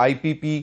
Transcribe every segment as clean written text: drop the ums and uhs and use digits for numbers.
IPP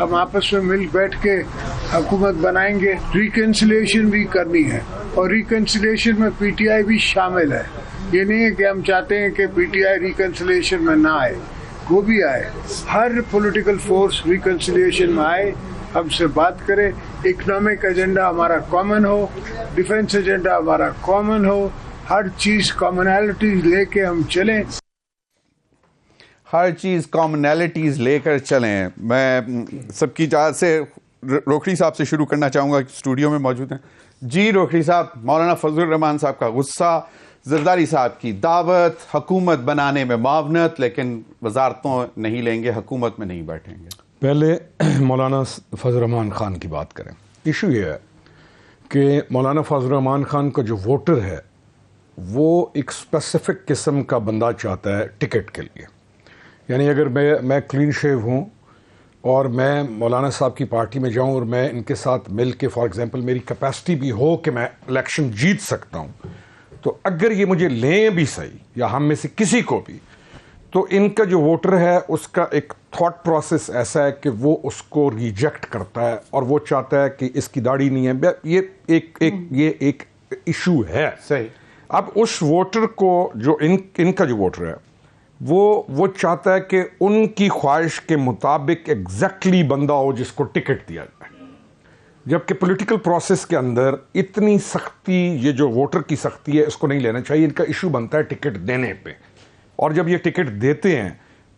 ہم آپس میں مل بیٹھ کے حکومت بنائیں گے. ریکنسلیشن بھی کرنی ہے اور ریکنسلیشن میں پی ٹی آئی بھی شامل ہے. یہ نہیں ہے کہ ہم چاہتے ہیں کہ پی ٹی آئی ریکنسلیشن میں نہ آئے, وہ بھی آئے. ہر پولیٹیکل فورس ریکنسلیشن میں آئے, ہم سے بات کرے. اکنامک ایجنڈا ہمارا کامن ہو, ڈیفنس ایجنڈا ہمارا کامن ہو, ہر چیز کامنالٹیز لے کے ہم چلیں. ہر چیز کامنالٹیز لے کر چلیں. میں سب کی اجازت سے روکھڑی صاحب سے شروع کرنا چاہوں گا, اسٹوڈیو میں موجود ہیں. جی روکھڑی صاحب, مولانا فضل الرحمان صاحب کا غصہ, زرداری صاحب کی دعوت, حکومت بنانے میں معاونت, لیکن وزارتوں نہیں لیں گے, حکومت میں نہیں بیٹھیں گے. پہلے مولانا فضل الرحمان خان کی بات کریں. ایشو یہ ہے کہ مولانا فضل الرحمان خان کا جو ووٹر ہے وہ ایک اسپیسیفک قسم کا بندہ چاہتا ہے ٹکٹ کے لیے. یعنی اگر میں کلین شیو ہوں اور میں مولانا صاحب کی پارٹی میں جاؤں اور میں ان کے ساتھ مل کے فار ایگزامپل میری کیپیسٹی بھی ہو کہ میں الیکشن جیت سکتا ہوں, تو اگر یہ مجھے لیں بھی صحیح یا ہم میں سے کسی کو بھی, تو ان کا جو ووٹر ہے اس کا ایک تھاٹ پروسیس ایسا ہے کہ وہ اس کو ریجیکٹ کرتا ہے اور وہ چاہتا ہے کہ اس کی داڑھی نہیں ہے. یہ ایک ایشو ہے. صحیح. اب اس ووٹر کو جو ان کا جو ووٹر ہے وہ چاہتا ہے کہ ان کی خواہش کے مطابق ایگزیکٹلی بندہ ہو جس کو ٹکٹ دیا جائے, جبکہ پولیٹیکل پروسیس کے اندر اتنی سختی, یہ جو ووٹر کی سختی ہے, اس کو نہیں لینا چاہیے. ان کا ایشو بنتا ہے ٹکٹ دینے پہ, اور جب یہ ٹکٹ دیتے ہیں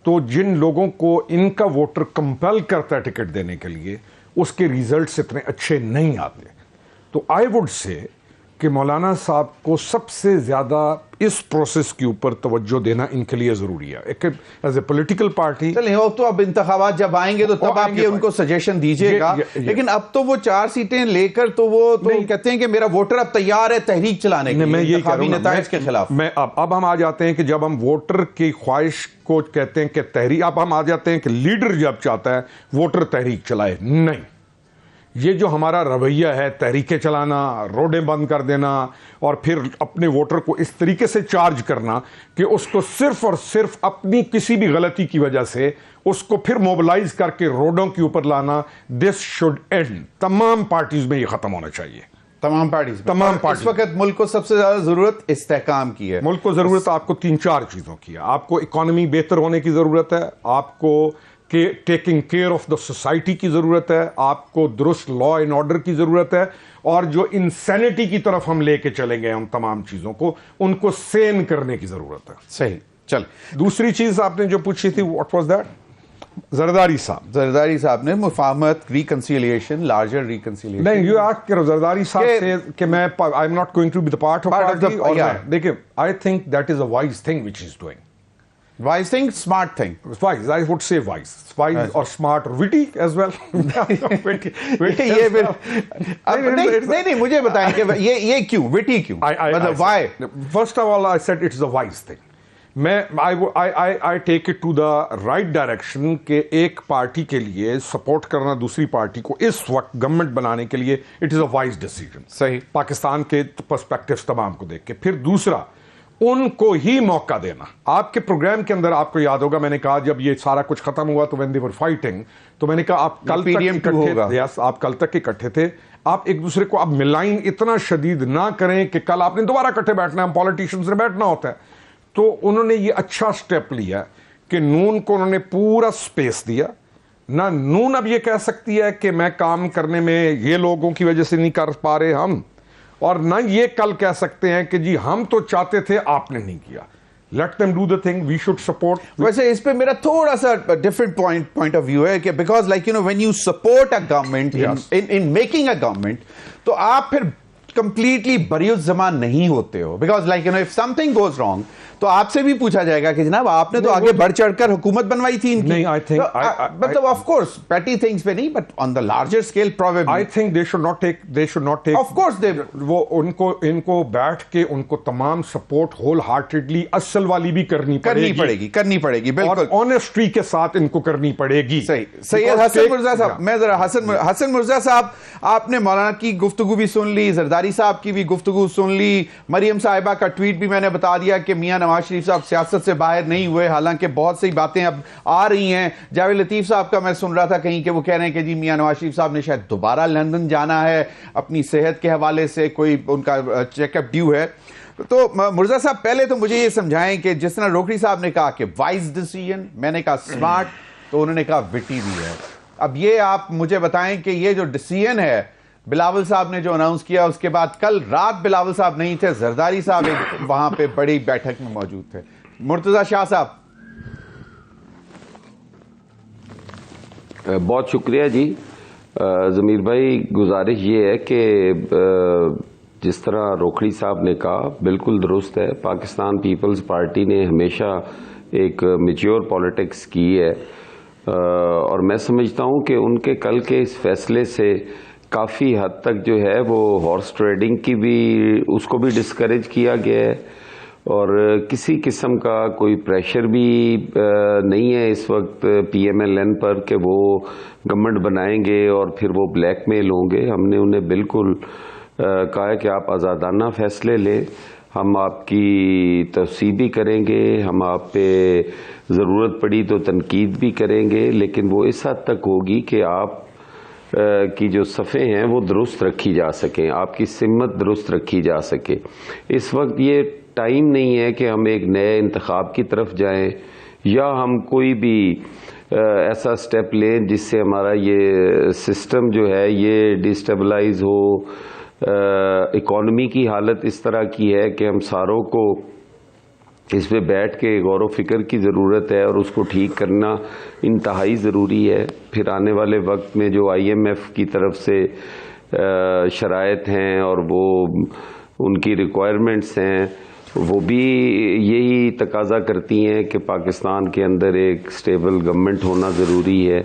تو جن لوگوں کو ان کا ووٹر کمپیل کرتا ہے ٹکٹ دینے کے لیے, اس کے ریزلٹس اتنے اچھے نہیں آتے. تو آئی وڈ سے کہ مولانا صاحب کو سب سے زیادہ اس پروسیس کے اوپر توجہ دینا ان کے لیے ضروری ہے. ایک ایز اے پولیٹیکل پارٹی, چلیں وہ تو اب انتخابات جب آئیں گے تو تب آپ یہ ان کو سجیشن دیجیے گا, لیکن اب تو وہ 4 سیٹیں لے کر تو وہ تو کہتے ہیں کہ میرا ووٹر اب تیار ہے تحریک چلانے کے لیے انتخابی نتائج کے خلاف. اب ہم آ جاتے ہیں کہ جب ہم ووٹر کی خواہش کو کہتے ہیں کہ تحریک, اب ہم آ جاتے ہیں کہ لیڈر جب چاہتا ہے ووٹر تحریک چلائے. نہیں, یہ جو ہمارا رویہ ہے تحریکیں چلانا, روڈیں بند کر دینا اور پھر اپنے ووٹر کو اس طریقے سے چارج کرنا کہ اس کو صرف اور صرف اپنی کسی بھی غلطی کی وجہ سے اس کو پھر موبلائز کر کے روڈوں کے اوپر لانا, دس شوڈ اینڈ. تمام پارٹیز میں یہ ختم ہونا چاہیے. تمام پارٹیز. اس وقت ملک کو سب سے زیادہ ضرورت استحکام کی ہے. ملک کو ضرورت آپ کو 3-4 چیزوں کی ہے. آپ کو اکانومی بہتر ہونے کی ضرورت ہے, آپ کو کہ taking care of the society کی ضرورت ہے, آپ کو درست لا اینڈ آرڈر کی ضرورت ہے, اور جو انسینٹی کی طرف ہم لے کے چلیں گے ان تمام چیزوں کو, ان کو سین کرنے کی ضرورت ہے. صحیح. چل دوسری چیز آپ نے جو پوچھی تھی, واٹ واز دیٹ؟ زرداری صاحب نے مفاہمت, ریکنسیلیشن, لارجر ریکنسیلیشن. نہیں, یو آسک زرداری صاحب سے کہ میں I am not going to be the part of party. دیکھیں, I think that is a wise thing which is doing. Wise thing, smart thing. Wise, I would say wise. Wise or smart or witty as well. نہیں مجھے بتائیں کہ یہ کیوں witty کیوں, مطلب why? First of all, I said it's a wise thing. I take it to the right direction کہ ایک پارٹی کے لیے سپورٹ کرنا دوسری پارٹی کو اس وقت گورنمنٹ بنانے کے لیے it is a wise decision. صحیح. پاکستان کے پرسپیکٹیوز تمام کو دیکھ کے. پھر دوسرا, ان کو ہی موقع دینا. آپ کے پروگرام کے اندر آپ کو یاد ہوگا میں نے کہا جب یہ سارا کچھ ختم ہوا تو when they were fighting, تو میں نے کہا آپ کل تک اکٹھے تھے, آپ ایک دوسرے کو اب ملائن اتنا شدید نہ کریں کہ کل آپ نے دوبارہ اکٹھے بیٹھنا ہے, ہم پولیٹیشنز نے بیٹھنا ہوتا ہے. تو انہوں نے یہ اچھا سٹیپ لیا کہ نون کو انہوں نے پورا سپیس دیا. نہ نون اب یہ کہہ سکتی ہے کہ میں کام کرنے میں یہ لوگوں کی وجہ سے نہیں کر پا رہے ہم, اور نہ یہ کل کہہ سکتے ہیں کہ جی ہم تو چاہتے تھے آپ نے نہیں کیا. Let them do the thing, we should support. ویسے اس پہ میرا تھوڑا سا ڈفرنٹ point of view ہے کہ because like you know when you support a government in making a government, تو آپ پھر completely بری الزمان نہیں ہوتے ہو, because like you know if something goes wrong تو آپ سے بھی پوچھا جائے گا کہ جناب آپ نے تو آگے بڑھ چڑھ کر حکومت بنوائی تھی ان کی. نہیں, I think مطلب of course petty things پہ نہیں, but on the larger scale probably I think they should not take of course they وہ ان کو بیٹھ کے ان کو تمام سپورٹ ہول ہارٹیڈلی اصل والی بھی کرنی پڑے گی بالکل, اور آنیسٹی کے ساتھ ان کو کرنی پڑے گی. صحیح. سید حسن مرزا صاحب, میں ذرا حسن مرزا صاحب, آپ نے مولانا کی گفتگو بھی سن لی, زرداری صاحب کی بھی گفتگو سن لی, مریم صاحبہ کا ٹویٹ بھی میں نے بتا دیا کہ میاں نواز نواز شریف صاحب سیاست سے باہر نہیں ہوئے, حالانکہ بہت سی باتیں اب آ رہی ہیں. جاوید لطیف صاحب کا میں سن رہا تھا کہیں کہ وہ کہہ رہے ہیں کہ جی میاں نواز شریف صاحب نے شاید دوبارہ لندن جانا ہے, اپنی صحت کے حوالے سے کوئی ان کا چیک اپ ڈیو ہے. تو مرزا صاحب پہلے تو مجھے یہ سمجھائیں کہ جس طرح روکڑی صاحب نے کہا کہ وائز ڈیسیژن, میں نے کہا سمارٹ, تو انہوں نے کہا وٹی بھی ہے. اب یہ آپ مجھے بتائیں کہ یہ جو ڈیسیژن ہے بلاول صاحب نے جو اناؤنس کیا, اس کے بعد کل رات بلاول صاحب نہیں تھے, زرداری صاحب ایک وہاں پہ بڑی بیٹھک میں موجود تھے. مرتضی شاہ صاحب. بہت شکریہ جی. ضمیر بھائی, گزارش یہ ہے کہ جس طرح روکھڑی صاحب نے کہا بالکل درست ہے. پاکستان پیپلز پارٹی نے ہمیشہ ایک میچیور پولیٹکس کی ہے, اور میں سمجھتا ہوں کہ ان کے کل کے اس فیصلے سے کافی حد تک جو ہے وہ ہارس ٹریڈنگ کی بھی اس کو بھی ڈسکریج کیا گیا ہے, اور کسی قسم کا کوئی پریشر بھی نہیں ہے اس وقت پی ایم ایل این پر کہ وہ گورنمنٹ بنائیں گے اور پھر وہ بلیک میل ہوں گے. ہم نے انہیں بالکل کہا ہے کہ آپ آزادانہ فیصلے لیں, ہم آپ کی توسیع بھی کریں گے, ہم آپ پہ ضرورت پڑی تو تنقید بھی کریں گے, لیکن وہ اس حد تک ہوگی کہ آپ کی جو صفیں ہیں وہ درست رکھی جا سکیں, آپ کی سمت درست رکھی جا سکے. اس وقت یہ ٹائم نہیں ہے کہ ہم ایک نئے انتخاب کی طرف جائیں یا ہم کوئی بھی ایسا سٹیپ لیں جس سے ہمارا یہ سسٹم جو ہے یہ ڈیسٹیبلائز ہو. اکانومی کی حالت اس طرح کی ہے کہ ہم ساروں کو اس پہ بیٹھ کے غور و فکر کی ضرورت ہے, اور اس کو ٹھیک کرنا انتہائی ضروری ہے. پھر آنے والے وقت میں جو آئی ایم ایف کی طرف سے شرائط ہیں اور وہ ان کی ریکوائرمنٹس ہیں, وہ بھی یہی تقاضا کرتی ہیں کہ پاکستان کے اندر ایک سٹیبل گورنمنٹ ہونا ضروری ہے.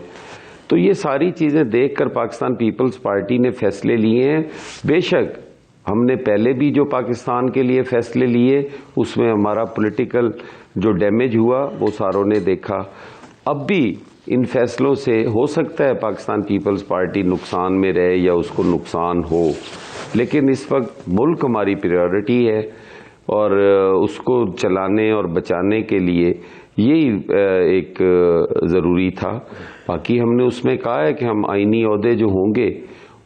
تو یہ ساری چیزیں دیکھ کر پاکستان پیپلز پارٹی نے فیصلے لیے ہیں. بے شک ہم نے پہلے بھی جو پاکستان کے لیے فیصلے لیے اس میں ہمارا پولیٹیکل جو ڈیمیج ہوا وہ ساروں نے دیکھا. اب بھی ان فیصلوں سے ہو سکتا ہے پاکستان پیپلز پارٹی نقصان میں رہے یا اس کو نقصان ہو, لیکن اس وقت ملک ہماری پریورٹی ہے, اور اس کو چلانے اور بچانے کے لیے یہی ایک ضروری تھا. باقی ہم نے اس میں کہا ہے کہ ہم آئینی عہدے جو ہوں گے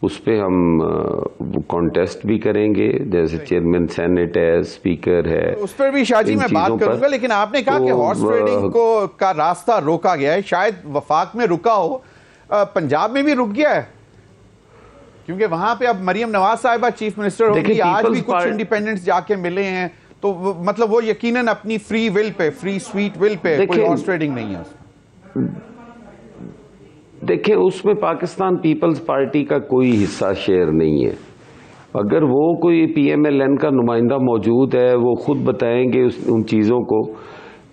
اس پہ ہم کانٹیسٹ بھی کریں گے, جیسے چیئرمین سینٹ ہے, اسپیکر ہے, اس پر بھی شاہ جی میں بات کروں گا. لیکن آپ نے کہا کہ ہارس ٹریڈنگ کا راستہ روکا گیا ہے, شاید وفاق میں رکا ہو, پنجاب میں بھی رک گیا ہے, کیونکہ وہاں پہ اب مریم نواز صاحبہ چیف منسٹر ہوگی, آج بھی کچھ انڈیپینڈنٹس جا کے ملے ہیں, تو مطلب وہ یقیناً اپنی فری ول پہ, فری سویٹ ول پہ, کوئی ہارس ٹریڈنگ نہیں ہے. دیکھیں اس میں پاکستان پیپلز پارٹی کا کوئی حصہ شیئر نہیں ہے. اگر وہ کوئی پی ایم ایل این کا نمائندہ موجود ہے وہ خود بتائیں گے ان چیزوں کو.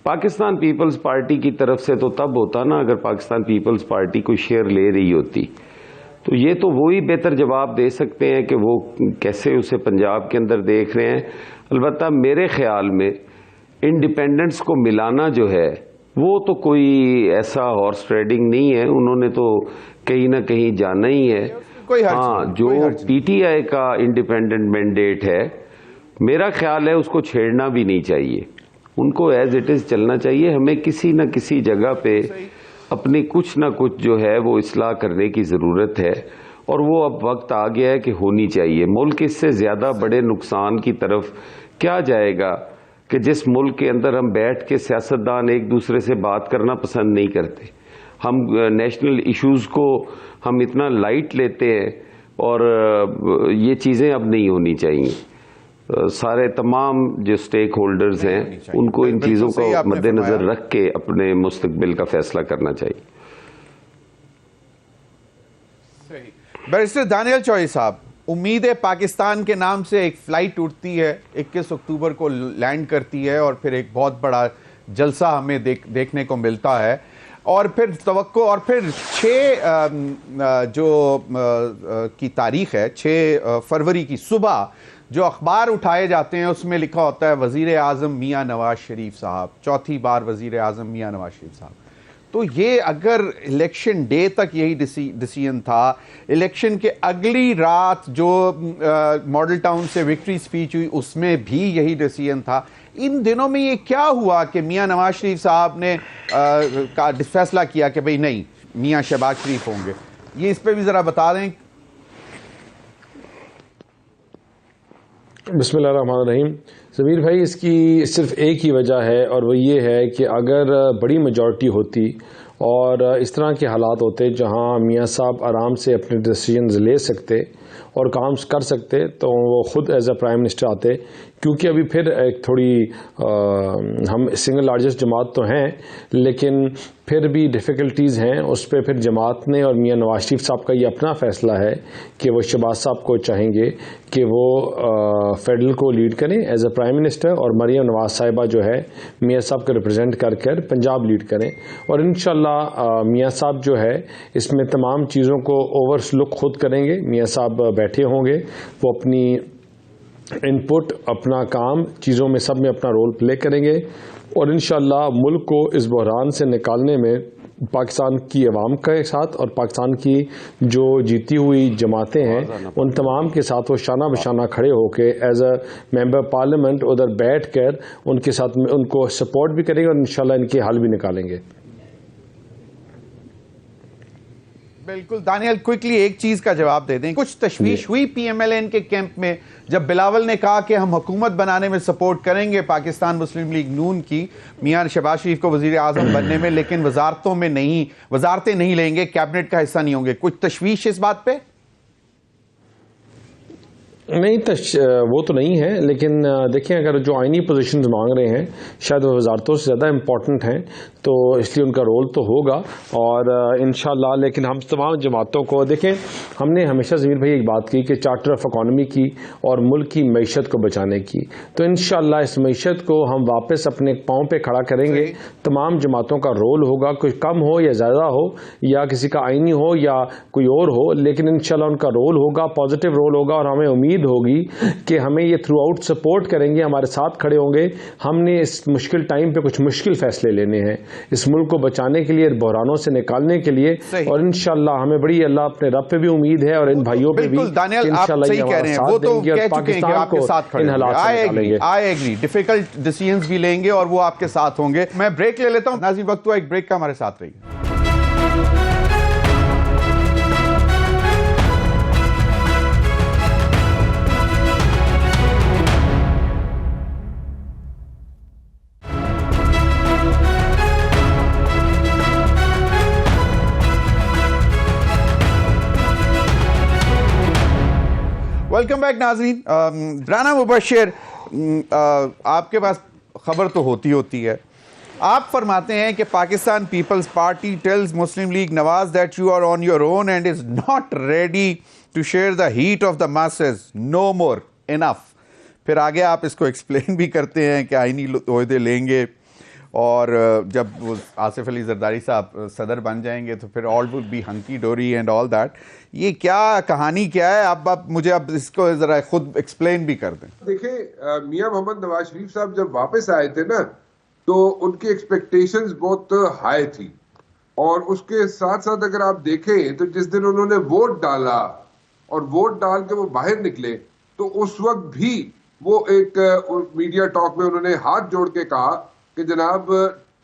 پاکستان پیپلز پارٹی کی طرف سے تو تب ہوتا نا اگر پاکستان پیپلز پارٹی کوئی شیئر لے رہی ہوتی, تو یہ تو وہی بہتر جواب دے سکتے ہیں کہ وہ کیسے اسے پنجاب کے اندر دیکھ رہے ہیں. البتہ میرے خیال میں انڈیپینڈنٹس کو ملانا جو ہے وہ تو کوئی ایسا ہارس ٹریڈنگ نہیں ہے, انہوں نے تو کہیں نہ کہیں جانا ہی ہے. ہاں, جو پی ٹی آئی کا انڈیپینڈنٹ مینڈیٹ ہے میرا خیال ہے اس کو چھیڑنا بھی نہیں چاہیے, ان کو ایز اٹ از چلنا چاہیے. ہمیں کسی نہ کسی جگہ پہ اپنی کچھ نہ کچھ جو ہے وہ اصلاح کرنے کی ضرورت ہے, اور وہ اب وقت آ گیا ہے کہ ہونی چاہیے. ملک اس سے زیادہ بڑے نقصان کی طرف کیا جائے گا کہ جس ملک کے اندر ہم بیٹھ کے سیاستدان ایک دوسرے سے بات کرنا پسند نہیں کرتے, ہم نیشنل ایشوز کو ہم اتنا لائٹ لیتے ہیں, اور یہ چیزیں اب نہیں ہونی چاہیے. سارے تمام جو سٹیک ہولڈرز ہیں ان کو ان چیزوں کو مد نظر رکھ کے اپنے مستقبل کا فیصلہ کرنا چاہیے. بیرسٹر دانیال چوہی صاحب, امید پاکستان کے نام سے ایک فلائٹ اٹھتی ہے, 21 اکتوبر کو لینڈ کرتی ہے, اور پھر ایک بہت بڑا جلسہ ہمیں دیکھنے کو ملتا ہے, اور پھر توقع, اور پھر 6 جو کی تاریخ ہے, 6 فروری کی صبح جو اخبار اٹھائے جاتے ہیں اس میں لکھا ہوتا ہے وزیر اعظم میاں نواز شریف صاحب, چوتھی بار وزیر اعظم میاں نواز شریف صاحب. تو یہ اگر الیکشن ڈے تک یہی ڈیسیژن تھا, الیکشن کے اگلی رات جو ماڈل ٹاؤن سے وکٹری سپیچ ہوئی اس میں بھی یہی ڈیسیژن تھا, ان دنوں میں یہ کیا ہوا کہ میاں نواز شریف صاحب نے فیصلہ کیا کہ بھئی نہیں میاں شہباز شریف ہوں گے؟ یہ اس پہ بھی ذرا بتا دیں. بسم اللہ الرحمن الرحیم. ضمیر بھائی اس کی صرف ایک ہی وجہ ہے اور وہ یہ ہے کہ اگر بڑی میجورٹی ہوتی اور اس طرح کے حالات ہوتے جہاں میاں صاحب آرام سے اپنے ڈیسیجنز لے سکتے اور کام کر سکتے تو وہ خود ایز اے پرائم منسٹر آتے, کیونکہ ابھی پھر ایک تھوڑی ہم سنگل لارجسٹ جماعت تو ہیں لیکن پھر بھی ڈیفیکلٹیز ہیں. اس پہ پھر جماعت نے اور میاں نواز شریف صاحب کا یہ اپنا فیصلہ ہے کہ وہ شہباز صاحب کو چاہیں گے کہ وہ فیڈرل کو لیڈ کریں ایز اے پرائم منسٹر, اور مریم نواز صاحبہ جو ہے میاں صاحب کو ریپرزینٹ کر پنجاب لیڈ کریں. اور انشاءاللہ میاں صاحب جو ہے اس میں تمام چیزوں کو اوور لک خود کریں گے. میاں صاحب بیٹھے ہوں گے, وہ اپنی ان پٹ اپنا کام چیزوں میں سب میں اپنا رول پلے کریں گے اور انشاءاللہ ملک کو اس بحران سے نکالنے میں پاکستان کی عوام کے ساتھ اور پاکستان کی جو جیتی ہوئی جماعتیں ہیں ان تمام کے ساتھ وہ شانہ بشانہ کھڑے ہو کے ایز اے ممبر پارلیمنٹ ادھر بیٹھ کر ان کے ساتھ ان کو سپورٹ بھی کریں گے اور انشاءاللہ ان کے حل بھی نکالیں گے. بالکل. دانیال کوئکلی ایک چیز کا جواب دے دیں. کچھ تشویش ہوئی پی ایم ایل این کے کیمپ میں جب بلاول نے کہا کہ ہم حکومت بنانے میں سپورٹ کریں گے پاکستان مسلم لیگ نون کی میاں شہباز شریف کو وزیر اعظم بننے میں, لیکن وزارتیں نہیں لیں گے, کیبنٹ کا حصہ نہیں ہوں گے؟ کچھ تشویش اس بات پہ؟ نہیں وہ تو نہیں ہے, لیکن دیکھیں اگر جو آئینی پوزیشنز مانگ رہے ہیں شاید وہ وزارتوں سے زیادہ امپورٹنٹ ہیں تو اس لیے ان کا رول تو ہوگا اور انشاءاللہ. لیکن ہم تمام جماعتوں کو دیکھیں, ہم نے ہمیشہ ضمیر بھائی ایک بات کی کہ چارٹر آف اکانومی کی اور ملک کی معیشت کو بچانے کی, تو انشاءاللہ اس معیشت کو ہم واپس اپنے پاؤں پہ کھڑا کریں گے. تمام جماعتوں کا رول ہوگا, کچھ کم ہو یا زیادہ ہو یا کسی کا آئینی ہو یا کوئی اور ہو, لیکن انشاءاللہ ان کا رول ہوگا, پازیٹیو رول ہوگا اور ہمیں امید ہوگی کہ ہمیں یہ تھرو آؤٹ سپورٹ کریں گے, ہمارے ساتھ کھڑے ہوں گے. ہم نے اس مشکل ٹائم پہ کچھ مشکل فیصلے لینے ہیں اس ملک کو بچانے کے لیے, بحرانوں سے نکالنے کے لیے, اور انشاءاللہ ہمیں بڑی اللہ اپنے رب پہ بھی امید ہے اور ان بھائیوں پہ بھی. دانیال آپ صحیح کہہ رہے ہیں, وہ تو کہہ چکے ہیں کہ آپ کے ساتھ کھڑے ہوں گے. آئی ایگری, ڈیفیکلٹ ڈیسیژنز بھی لیں گے اور وہ آپ کے ساتھ ہوں گے. میں بریک لے لیتا ہوں. ناظرین وقت ہوا ایک بریک کا, ہمارے ساتھ رہیے. ویلکم بیک ناظرین. رانا مبشر, آپ کے پاس خبر تو ہوتی ہے. آپ فرماتے ہیں کہ Pakistan Peoples Party tells Muslim League Nawaz that you are on your own and is not ready to share the heat of the masses, no more, enough. پھر آگے آپ اس کو ایکسپلین بھی کرتے ہیں کہ آئینی عہدے لیں گے اور جب وہ آصف علی زرداری صاحب صدر بن جائیں گے تو پھر all will be hunky dory and all that. یہ کیا کہانی کیا ہے؟ اب مجھے اب اس کو ذرا خود ایکسپلین بھی کر دیں. دیکھیں میاں محمد نواز شریف صاحب جب واپس آئے تھے نا تو ان کی ایکسپیکٹیشنز بہت ہائی تھی, اور اس کے ساتھ ساتھ اگر آپ دیکھیں تو جس دن انہوں نے ووٹ ڈالا اور ووٹ ڈال کے وہ باہر نکلے تو اس وقت بھی وہ ایک میڈیا ٹاک میں انہوں نے ہاتھ جوڑ کے کہا کہ جناب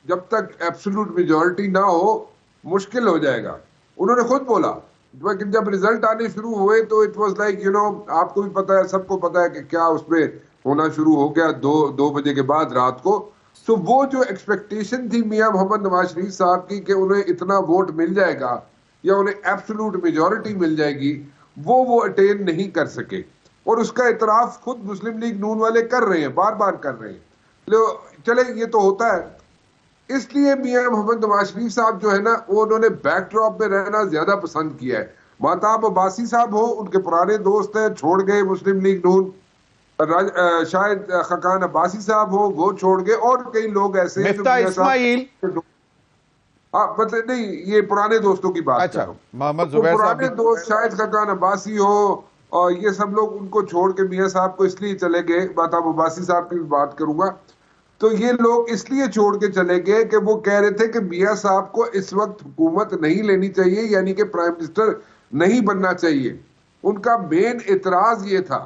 جب تک ایبسولوٹ میجورٹی نہ ہو مشکل ہو جائے گا. انہوں نے خود بولا, لیکن جب ریزلٹ آنے شروع ہوئے تو اٹ واز لائک آپ کو بھی پتا ہے, سب کو پتا ہے کہ کیا اس میں ہونا شروع ہو گیا 2 بجے کے بعد رات کو. سو وہ جو ایکسپیکٹیشن تھی میاں محمد نواز شریف صاحب کی کہ انہیں اتنا ووٹ مل جائے گا یا انہیں ایبسولوٹ میجورٹی مل جائے گی, وہ اٹین نہیں کر سکے. اور اس کا اعتراف خود مسلم لیگ نون والے کر رہے ہیں, بار بار کر رہے ہیں. چلے یہ تو ہوتا ہے. اس لیے میاں محمد نواز شریف صاحب جو ہے نا وہ انہوں نے بیک ڈراپ میں رہنا زیادہ پسند کیا ہے. مہتاب عباسی صاحب ہو, ان کے پرانے دوست ہیں, چھوڑ گئے مسلم لیگ نون. شاید خقان عباسی صاحب ہو, وہ چھوڑ گئے, اور کئی لوگ ایسے ہیں اسماعیل مطلب نہیں, یہ پرانے دوستوں کی بات کر رہا ہوں. محمد زبیر صاحب پرانے دوست شاید خقان عباسی ہو, اور یہ سب لوگ ان کو چھوڑ کے میاں صاحب کو اس لیے چلے گئے. مہتاب عباسی صاحب کی بھی بات کروں گا. تو یہ لوگ اس لیے چھوڑ کے چلے گئے کہ وہ کہہ رہے تھے کہ میاں صاحب کو اس وقت حکومت نہیں لینی چاہیے, یعنی کہ پرائم منسٹر نہیں بننا چاہیے. ان کا مین اعتراض یہ تھا.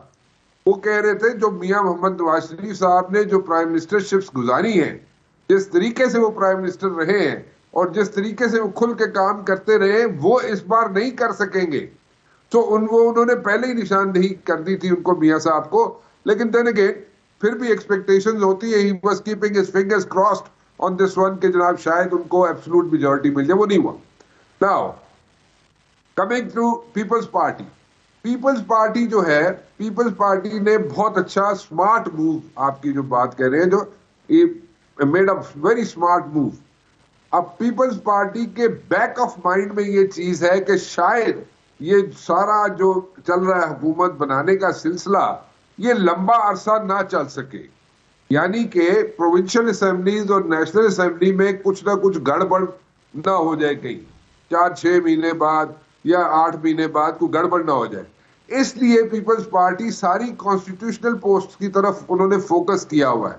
وہ کہہ رہے تھے جو میاں محمد نواز شریف صاحب نے جو پرائم منسٹر شپس گزاری ہیں، جس طریقے سے وہ پرائم منسٹر رہے ہیں اور جس طریقے سے وہ کھل کے کام کرتے رہے، وہ اس بار نہیں کر سکیں گے. تو انہوں نے پہلے ہی نشاندہی کر دی تھی ان کو، میاں صاحب کو. لیکن دین اگین پھر بھی ایکسپیکٹیشنز ہوتی ہے. He was keeping his fingers crossed on this one کہ جناب شاید ان کو ایبسولوٹ میجورٹی مل جائے. وہ نہیں ہوا. Now coming to people's party. People's party جو ہے، پیپلز پارٹی نے بہت اچھا اسمارٹ موو، آپ کی جو بات کہہ رہے ہیں، جو made a very smart move. اب پیپلز پارٹی کے بیک آف مائنڈ میں یہ چیز ہے کہ شاید یہ سارا جو چل رہا ہے حکومت بنانے کا سلسلہ، یہ لمبا عرصہ نہ چل سکے. یعنی کہ پروونشل اسمبلیز اور نیشنل اسمبلی میں کچھ نہ کچھ گڑبڑ نہ ہو جائے، کہیں 4-6 مہینے بعد یا 8 مہینے بعد کوئی گڑبڑ نہ ہو جائے. اس لیے پیپلز پارٹی ساری کانسٹیٹیوشنل پوسٹ کی طرف انہوں نے فوکس کیا ہوا ہے.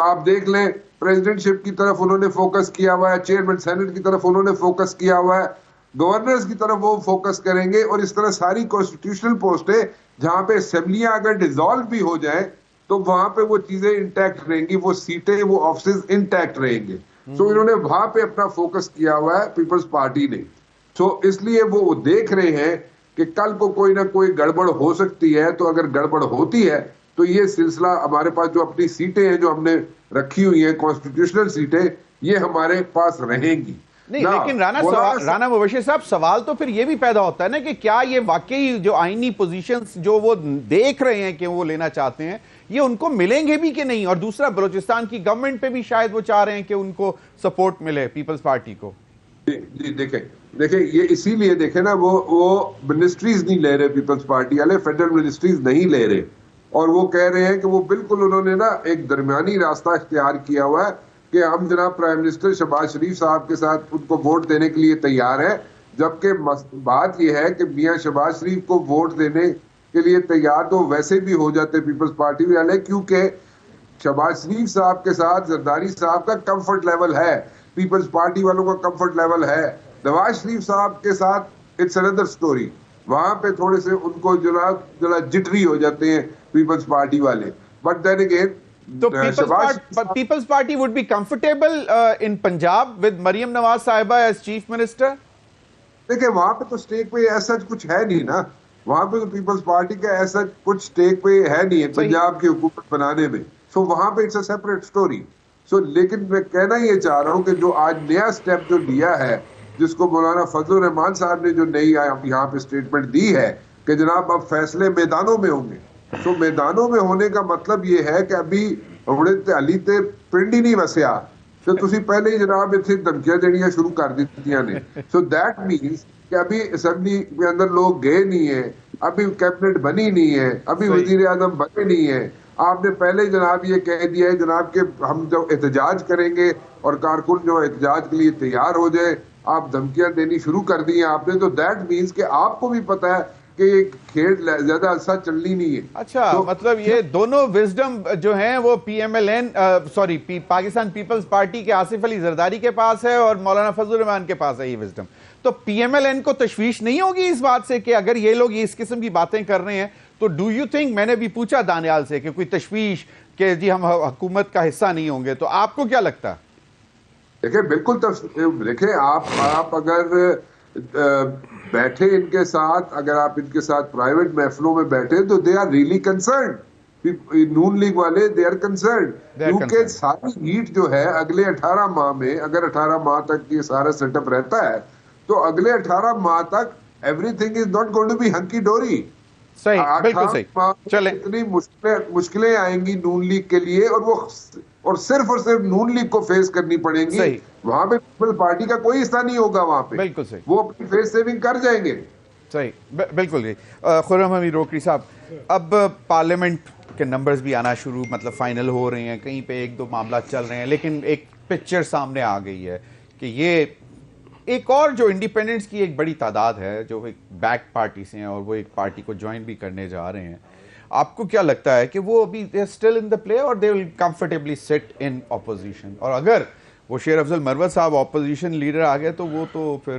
آپ دیکھ لیں پریزیڈنٹ شپ کی طرف انہوں نے فوکس کیا ہوا ہے، چیئرمین سینٹ کی طرف انہوں نے فوکس کیا ہوا ہے، گورنرز کی طرف وہ فوکس کریں گے. اور اس طرح ساری کانسٹیٹیوشنل پوسٹیں جہاں پہ اسمبلیاں اگر ڈیزالو بھی ہو جائیں تو وہاں پہ وہ چیزیں انٹیکٹ رہیں گی، وہ سیٹیں، وہ آفسز انٹیکٹ رہیں گے. سو انہوں نے وہاں پہ اپنا فوکس کیا ہوا ہے پیپلز پارٹی نے. سو اس لیے وہ دیکھ رہے ہیں کہ کل کو کوئی نہ کوئی گڑبڑ ہو سکتی ہے. تو اگر گڑبڑ ہوتی ہے تو یہ سلسلہ ہمارے پاس جو اپنی سیٹیں ہیں جو ہم نے رکھی ہوئی ہیں کانسٹیٹیوشنل سیٹیں، یہ ہمارے پاس رہیں گی. نہیں لیکن رانا مبشر صاحب، سوال تو پھر یہ بھی پیدا ہوتا ہے نا کہ کیا یہ واقعی جو آئینی پوزیشنز جو وہ دیکھ رہے ہیں کہ وہ لینا چاہتے ہیں، یہ ان کو ملیں گے بھی کہ نہیں؟ اور دوسرا، بلوچستان کی گورنمنٹ پہ بھی شاید وہ چاہ رہے ہیں کہ ان کو سپورٹ ملے پیپلز پارٹی کو. جی دیکھیں یہ اسی لیے دیکھیں نا، وہ منسٹریز نہیں لے رہے پیپلز پارٹی والے، فیڈرل منسٹریز نہیں لے رہے. اور وہ کہہ رہے ہیں کہ وہ بالکل انہوں نے نا ایک درمیانی راستہ اختیار کیا ہوا ہے کہ ہم جناب پرائم منسٹر شہباز شریف صاحب کے ساتھ ان کو ووٹ دینے کے لیے تیار ہیں. جبکہ بات یہ ہے کہ میاں شہباز شریف کو ووٹ دینے کے لیے تیار تو ویسے بھی ہو جاتے پیپلز پارٹی والے، کیونکہ شہباز شریف صاحب کے ساتھ زرداری صاحب کا کمفرٹ لیول ہے، پیپلز پارٹی والوں کا کمفرٹ لیول ہے. نواز شریف صاحب کے ساتھ اٹس اندر سٹوری. وہاں پہ تھوڑے سے ان کو جو جٹری ہو جاتے ہیں پیپلز پارٹی والے. بٹ دین اگین تو پیپلز پارٹی would be comfortable in Punjab with Maryam Nawaz صاحبہ as چیف منسٹر. دیکھیں وہاں پہ تو سٹیک پہ ایسا کچھ ہے نہیں نا، وہاں پہ تو پیپلز پارٹی کا ایسا کچھ سٹیک پہ ہے نہیں ہے پنجاب کی حکومت بنانے میں. سو وہاں پہ اٹس اے سیپریٹ سٹوری. سو لیکن میں کہنا یہ چاہ رہا ہوں کہ جو آج نیا سٹیپ جو لیا ہے، جس کو مولانا فضل الرحمان صاحب نے جو نئی یہاں پہ سٹیٹمنٹ دی ہے کہ جناب اب فیصلے میدانوں میں ہوں گے. تو میدانوں میں ہونے کا مطلب یہ ہے کہ ابھی علی تے پنڈ ہی نہیں وسیا تو تسی پہلے ہی جناب اتنے دھمکیاں دینیاں شروع کر دیتیاں نے. سو دیٹ مینس کہ ابھی اسمبلی کے اندر لوگ گئے نہیں ہیں، ابھی کیبنٹ بنی نہیں ہے، ابھی وزیر اعظم بنے نہیں ہے. آپ نے پہلے جناب یہ کہہ دیا ہے جناب کہ ہم جو احتجاج کریں گے اور کارکن جو احتجاج کے لیے تیار ہو جائے، آپ دھمکیاں دینی شروع کر دی ہیں آپ نے. تو دیٹ مینس کہ آپ کو بھی پتہ ہے کہ یہ کھیل زیادہ عرصہ چلنی نہیں ہے. اچھا، مطلب یہ دونوں وزڈم جو ہیں وہ پاکستان پیپلز پارٹی کے آصف علی زرداری کے پاس ہے اور مولانا فضل الرحمان کے پاس ہے یہ وزڈم. تو پی ایم ایل این کو تشویش نہیں ہوگی اس بات سے کہ اگر یہ لوگ اس قسم کی باتیں کر رہے ہیں تو ڈو یو تھنک، میں نے بھی پوچھا دانیال سے کہ کوئی تشویش کہ جی ہم حکومت کا حصہ نہیں ہوں گے، تو آپ کو کیا لگتا؟ دیکھیں بالکل دیکھیں آپ اگر بیٹھے ان کے ساتھ، اگر آپ ان کے ساتھ پرائیویٹ محفلوں میں بیٹھے تو they are really concerned. Noon league والے دے آر کنسرنڈ، کیونکہ ساری ہیٹ جو ہے اگلے 18 ماہ میں، اگر 18 ماہ تک یہ سارا سیٹ اپ رہتا ہے تو اگلے 18 ماہ تک everything is not going to be hunky dory. صحیح، بالکل صحیح. چلیں، اتنی مشکلیں آئیں گی نون لیگ کے لیے، اور صرف نون لیگ کو فیس کرنی پڑیں گی. وہاں پہ پیپل پارٹی کا کوئی حصہ نہیں ہوگا وہاں پہ. بالکل صحیح، وہ اپنی فیس سیونگ کر جائیں گے. صحیح، بالکل صحیح. خرم حمید روکڑی صاحب، اب پارلیمنٹ کے نمبرز بھی آنا شروع مطلب فائنل ہو رہے ہیں، کہیں پہ 1-2 معاملات چل رہے ہیں، لیکن ایک پکچر سامنے آ گئی ہے کہ یہ ایک اور جو انڈیپینڈنٹس کی ایک بڑی تعداد ہے جو ایک بیک پارٹی سے ہیں اور وہ ایک پارٹی کو جوائن بھی کرنے جا رہے ہیں. آپ کو کیا لگتا ہے کہ وہ ابھی دے آر اسٹل ان دا پلے اور دے ول کمفرٹیبلی سٹ ان اپوزیشن؟ اور اگر وہ شیر افضل مروت صاحب اپوزیشن لیڈر آ گئے تو وہ تو پھر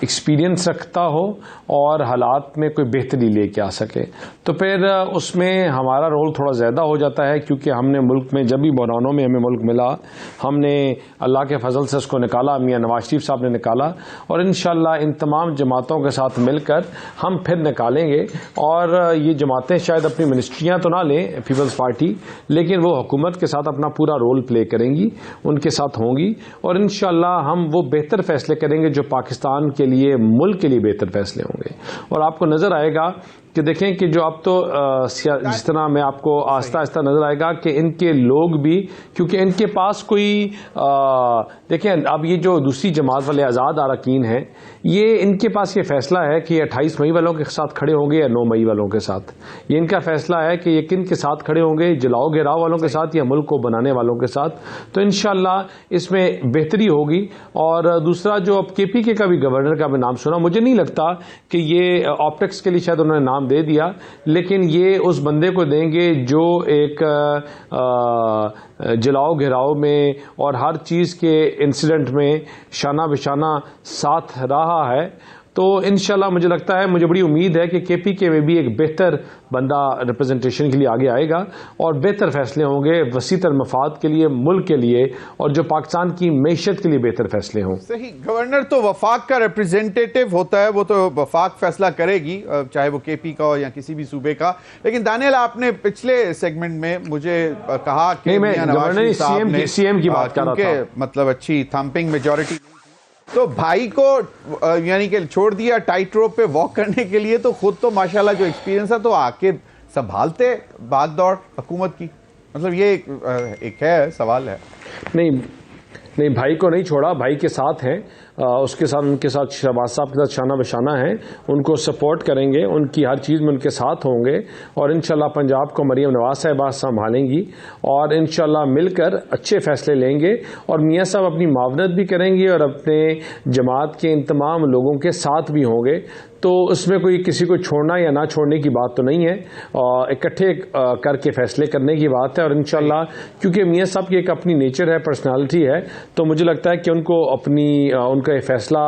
ایکسپیرینس رکھتا ہو اور حالات میں کوئی بہتری لے کے آ سکے، تو پھر اس میں ہمارا رول تھوڑا زیادہ ہو جاتا ہے، کیونکہ ہم نے ملک میں جب بھی بحرانوں میں ہمیں ملک ملا، ہم نے اللہ کے فضل سے اس کو نکالا، میاں نواز شریف صاحب نے نکالا، اور انشاءاللہ ان تمام جماعتوں کے ساتھ مل کر ہم پھر نکالیں گے. اور یہ جماعتیں شاید اپنی منسٹریاں تو نہ لیں پیپلز پارٹی، لیکن وہ حکومت کے ساتھ اپنا پورا رول پلے کریں گی، ان کے ساتھ ہوں گی، اور انشاءاللہ ہم وہ بہتر فیصلے کریں گے جو پاکستان کے لیے، ملک کے لیے بہتر فیصلے ہوں گے. اور آپ کو نظر آئے گا کہ دیکھیں کہ جو اب تو جس طرح میں آپ کو آہستہ آہستہ نظر آئے گا کہ ان کے لوگ بھی، کیونکہ ان کے پاس کوئی دیکھیں اب یہ جو دوسری جماعت والے آزاد اراکین ہیں، یہ ان کے پاس یہ فیصلہ ہے کہ یہ 28 مئی والوں کے ساتھ کھڑے ہوں گے یا 9 مئی والوں کے ساتھ. یہ ان کا فیصلہ ہے کہ یہ کن کے ساتھ کھڑے ہوں گے، جلاؤ گراؤ والوں کے ساتھ یا ملک کو بنانے والوں کے ساتھ. تو انشاءاللہ اس میں بہتری ہوگی. اور دوسرا جو اب کے پی کے کا بھی گورنر کا بھی نام سنا، مجھے نہیں لگتا کہ یہ آپٹکس کے لیے شاید انہوں نے نام دے دیا، لیکن یہ اس بندے کو دیں گے جو ایک جلاؤ گھراؤ میں اور ہر چیز کے انسیڈنٹ میں شانہ بشانہ ساتھ رہا ہے. تو انشاءاللہ مجھے لگتا ہے، مجھے بڑی امید ہے کہ کے پی کے میں بھی ایک بہتر بندہ ریپرزنٹیشن کے لیے آگے آئے گا اور بہتر فیصلے ہوں گے وسیع تر مفاد کے لیے، ملک کے لیے، اور جو پاکستان کی معیشت کے لیے بہتر فیصلے ہوں. صحیح. گورنر تو وفاق کا ریپرزینٹیٹو ہوتا ہے، وہ تو وفاق فیصلہ کرے گی، چاہے وہ کے پی کا ہو یا کسی بھی صوبے کا. لیکن دانیال، آپ نے پچھلے سیگمنٹ میں مجھے کہا کہ سی ایم کی بات کر رہا تھا، مطلب اچھی تھمپنگ میجورٹی، تو بھائی کو یعنی کہ چھوڑ دیا ٹائٹ روپ پہ واک کرنے کے لیے، تو خود تو ماشاءاللہ جو ایکسپیرینس ہے تو آ کے سنبھالتے بھاگ دوڑ حکومت کی. مطلب یہ ایک ہے سوال ہے. نہیں، بھائی کو نہیں چھوڑا، بھائی کے ساتھ ہیں، اس کے ساتھ، ان کے ساتھ شہباز صاحب کے ساتھ شانہ بشانہ ہیں، ان کو سپورٹ کریں گے، ان کی ہر چیز میں ان کے ساتھ ہوں گے، اور انشاءاللہ پنجاب کو مریم نواز صاحبہ سنبھالیں گی، اور انشاءاللہ مل کر اچھے فیصلے لیں گے. اور میاں صاحب اپنی معاونت بھی کریں گے اور اپنے جماعت کے ان تمام لوگوں کے ساتھ بھی ہوں گے. تو اس میں کوئی کسی کو چھوڑنا یا نہ چھوڑنے کی بات تو نہیں ہے، اکٹھے کر کے فیصلے کرنے کی بات ہے. اور انشاءاللہ کیونکہ میاں صاحب کی ایک اپنی نیچر ہے، پرسنالٹی ہے، تو مجھے لگتا ہے کہ ان کو ان کا یہ فیصلہ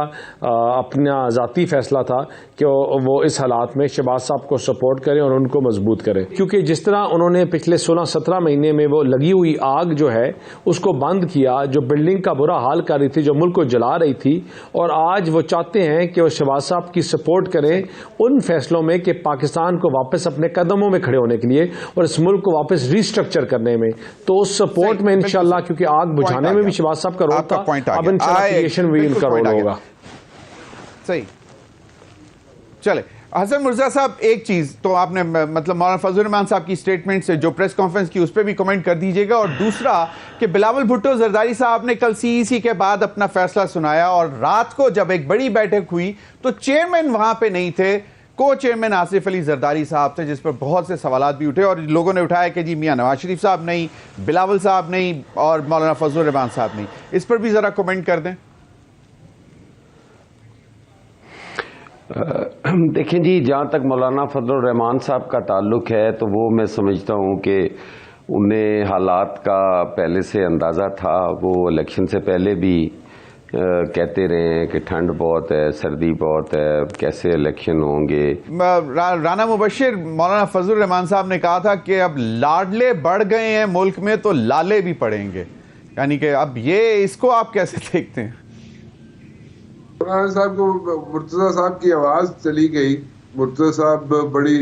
اپنا ذاتی فیصلہ تھا کہ وہ اس حالات میں شہباز صاحب کو سپورٹ کریں اور ان کو مضبوط کریں. کیونکہ جس طرح انہوں نے پچھلے 16-17 مہینے میں وہ لگی ہوئی آگ جو ہے اس کو بند کیا، جو بلڈنگ کا برا حال کر رہی تھی، جو ملک کو جلا رہی تھی، اور آج وہ چاہتے ہیں کہ وہ شہباز صاحب کی سپورٹ کریں ان فیصلوں میں کہ پاکستان کو واپس اپنے قدموں میں کھڑے ہونے کے لیے اور اس ملک کو واپس ریسٹرکچر کرنے میں. تو اس سپورٹ میں انشاءاللہ، کیونکہ آگ بجھانے میں بھی شہباز صاحب کا رول تھا، اب انشاءاللہ کریشن بھی ان کا رول ہوگا. صحیح. چلے حسن مرزا صاحب، ایک چیز تو آپ نے مطلب مولانا فضل الرحمان صاحب کی سٹیٹمنٹ سے جو پریس کانفرنس کی اس پہ بھی کمنٹ کر دیجئے گا، اور دوسرا کہ بلاول بھٹو زرداری صاحب نے کل CEC کے بعد اپنا فیصلہ سنایا، اور رات کو جب ایک بڑی بیٹھک ہوئی تو چیئرمین وہاں پہ نہیں تھے، کو چیئرمین آصف علی زرداری صاحب تھے، جس پر بہت سے سوالات بھی اٹھے، اور لوگوں نے اٹھایا کہ جی میاں نواز شریف صاحب نہیں، بلاول صاحب نہیں، اور مولانا فضل الرحمان صاحب نہیں. اس پر بھی ذرا کمنٹ کر دیں. دیکھیں جی، جہاں تک مولانا فضل الرحمان صاحب کا تعلق ہے تو وہ میں سمجھتا ہوں کہ انہیں حالات کا پہلے سے اندازہ تھا. وہ الیکشن سے پہلے بھی کہتے رہے ہیں کہ ٹھنڈ بہت ہے، سردی بہت ہے، کیسے الیکشن ہوں گے. رانا مبشر، مولانا فضل الرحمان صاحب نے کہا تھا کہ اب لاڈلے بڑھ گئے ہیں ملک میں تو لالے بھی پڑیں گے، یعنی کہ اب یہ اس کو آپ کیسے دیکھتے ہیں؟ مولانا صاحب کو مرتضی صاحب کی آواز چلی گئی. مرتضی صاحب بڑی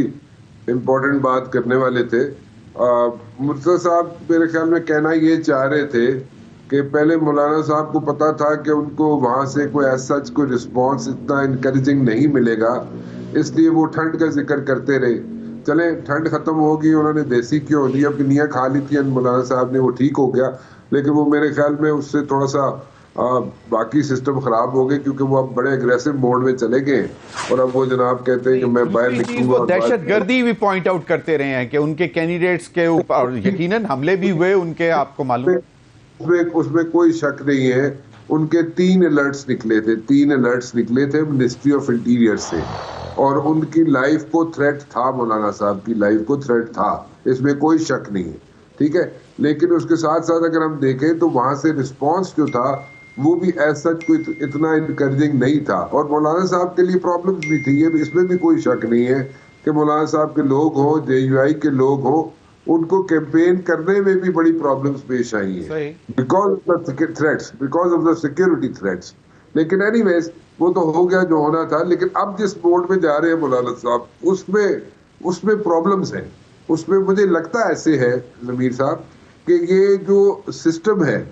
امپورٹنٹ بات کرنے والے تھے. مرتضی صاحب میرے خیال میں کہنا یہ چاہ رہے تھے کہ پہلے مولانا صاحب کو پتا تھا کہ ان کو وہاں سے کوئی ایسا کوئی رسپانس اتنا انکریجنگ نہیں ملے گا، اس لیے وہ ٹھنڈ کا ذکر کرتے رہے. چلیں ٹھنڈ ختم ہوگی، انہوں نے دیسی گھیو لیا، پنیاں کھا لی تھی مولانا صاحب نے، وہ ٹھیک ہو گیا. لیکن وہ میرے خیال میں اس سے تھوڑا سا باقی سسٹم خراب ہو گئے، کیونکہ وہ اب بڑے اگریسو موڈ میں چلے گئے، اور اب وہ جناب کہتے ہیں کہ میں باہر نکلوں گا. دہشت گردی بھی پوائنٹ آؤٹ کرتے رہے ہیں کہ ان کے کینڈیڈیٹس کے اوپر یقیناً حملے بھی ہوئے ان کے، آپ کو معلوم ہے. اس میں کوئی شک نہیں ہے. ان کے 3 الرٹس نکلے تھے منسٹری آف انٹیریئر سے، اور ان کی لائف کو تھریٹ تھا، مولانا صاحب کی لائف کو تھریٹ تھا، اس میں کوئی شک نہیں ہے. ٹھیک ہے، لیکن اس کے ساتھ ساتھ اگر ہم دیکھیں تو وہاں سے رسپانس جو تھا وہ بھی ایسا کوئی اتنا انکریجنگ نہیں تھا. اور مولانا صاحب کے لیے پرابلمز بھی تھی, یہ اس میں بھی کوئی شک نہیں ہے کہ مولانا صاحب کے لوگ ہوں, JUI کے لوگ ہوں, ان کو کیمپین کرنے میں بھی بڑی پرابلمز پیش آئی ہیں because of the security threats. لیکن اینی ویز وہ تو ہو گیا جو ہونا تھا. لیکن اب جس موڈ میں جا رہے ہیں مولانا صاحب, اس میں پرابلمز ہیں. اس میں مجھے لگتا ایسے ہے ضمیر صاحب کہ یہ جو سسٹم ہے,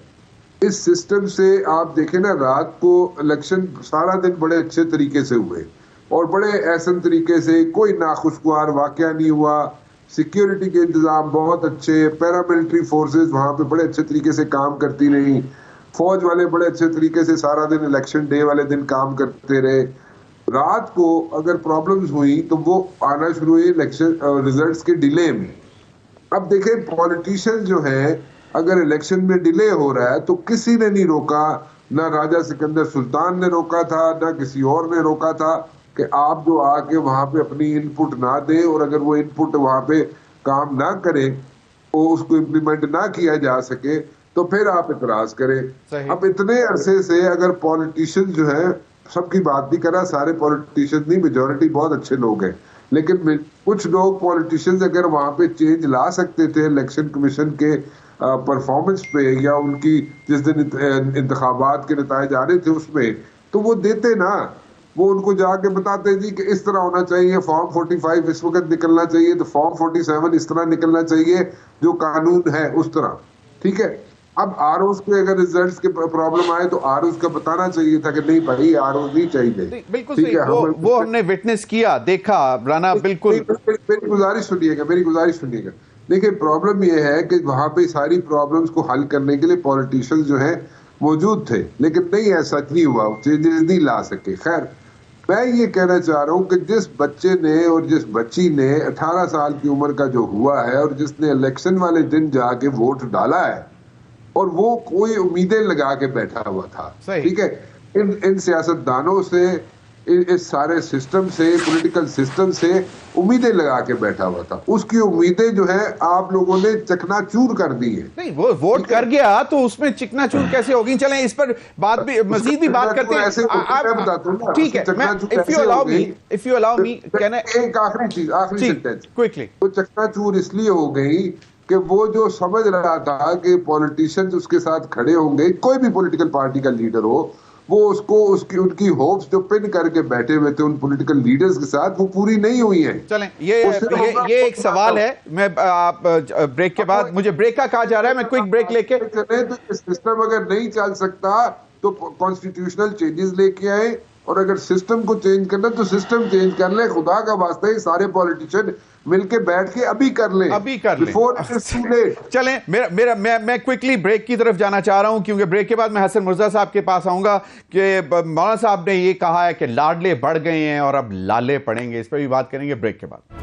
اس سسٹم سے آپ دیکھیں نا, رات کو الیکشن سارا دن بڑے اچھے طریقے سے ہوئے اور بڑے احسن طریقے سے, کوئی ناخوشگوار واقعہ نہیں ہوا, سیکیورٹی کے انتظام بہت اچھے, پیراملٹری فورسز وہاں پہ بڑے اچھے طریقے سے کام کرتی رہی, فوج والے بڑے اچھے طریقے سے سارا دن الیکشن ڈے والے دن کام کرتے رہے. رات کو اگر پرابلمز ہوئی تو وہ آنا شروع ہوئی الیکشن ریزلٹس کے ڈیلے میں. اب دیکھیں پولیٹیشین جو ہیں, اگر الیکشن میں ڈیلے ہو رہا ہے تو کسی نے نہیں روکا, نہ راجہ سکندر سلطان نے روکا تھا, نہ کسی اور نے روکا تھا کہ آپ جو آ کے وہاں پہ اپنی ان پٹ نہ دیں, اور اگر وہ ان پٹ وہاں پہ کام نہ کریں, وہ اس کو امپلیمنٹ نہ کیا جا سکے تو پھر آپ اعتراض کریں. اب اتنے عرصے سے اگر پولیٹیشین جو ہیں, سب کی بات نہیں کرا, سارے پولیٹیشین نہیں, میجورٹی بہت اچھے لوگ ہیں, لیکن کچھ لوگ پولیٹیشینز اگر وہاں پہ چینج لا سکتے تھے الیکشن کمیشن کے پرفارمنس پہ, یا ان کی جس دن انتخابات کے نتائج آ رہے تھے اس میں, تو وہ دیتے نا. وہ ان کو جا کے بتاتے جی کہ اس طرح ہونا چاہیے, فارم 45 اس وقت نکلنا چاہیے, تو فارم 47 اس طرح نکلنا چاہیے جو قانون ہے اس طرح. ٹھیک ہے, اب ROs کے اگر ریزلٹس کے پرابلم آئے تو ROs کا بتانا چاہیے تھا کہ نہیں بھائی ROs نہیں چاہیے. بالکل صحیح, وہ ہم نے وٹنس کیا, دیکھا رانا. بالکل میری گزارش سنیے گا. دیکھیں پرابلم یہ ہے کہ وہاں پہ ساری پرابلمس کو حل کرنے کے لیے پولیٹیشین جو ہیں موجود تھے, لیکن نہیں, ایسا نہیں ہوا, چینجز نہیں لا سکے. خیر, میں یہ کہنا چاہ رہا ہوں کہ جس بچے نے اور جس بچی نے 18 سال کی عمر کا جو ہوا ہے, اور جس نے الیکشن والے دن جا کے ووٹ ڈالا ہے, اور وہ کوئی امیدیں لگا کے بیٹھا ہوا تھا, ٹھیک ہے, ان سیاستدانوں سے, اس سارے سسٹم سے, پولیٹیکل سسٹم سے امیدیں لگا کے بیٹھا ہوا تھا, اس کی امیدیں جو ہے آپ لوگوں نے چکنا چور کر دی ہے. نہیں, وہ ووٹ کر گیا تو اس میں چکنا چور کیسے ہوگی؟ چلیں اس پر بات بھی مزید بھی بات کرتے ہیں. ٹھیک ہے, if you allow me, ایک آخری چیز, آخری سینٹنس, کوئکلی. وہ چکنا چور اس لیے ہو گئی کہ وہ جو سمجھ رہا تھا کہ پولیٹیشینز اس کے ساتھ کھڑے ہوں گے, کوئی بھی پولیٹیکل پارٹی کا لیڈر ہو, وہ اس کو ان کی ہوپس جو پن کر کے بیٹھے ہوئے تھے ان پولیٹیکل لیڈرز کے ساتھ, وہ پوری نہیں ہوئی ہیں. چلیں, یہ ایک سوال ہے, میں بریک کے بعد, مجھے بریک کا کہا جا رہا ہے, میں کوئک بریک لے کے. سسٹم اگر نہیں چل سکتا تو کانسٹیٹیوشنل چینجز لے کے آئے, اور اگر سسٹم کو چینج کرنا تو سسٹم چینج کر لیں. خدا کا واسطہ ہے, سارے پولیٹیشین مل کے بیٹھ کے ابھی کر لیں. چلیں, میں کوئکلی بریک کی طرف جانا چاہ رہا ہوں, کیونکہ بریک کے بعد میں حسن مرزا صاحب کے پاس آؤں گا کہ مولانا صاحب نے یہ کہا ہے کہ لاڈلے بڑھ گئے ہیں اور اب لالے پڑیں گے. اس پہ بھی بات کریں گے بریک کے بعد.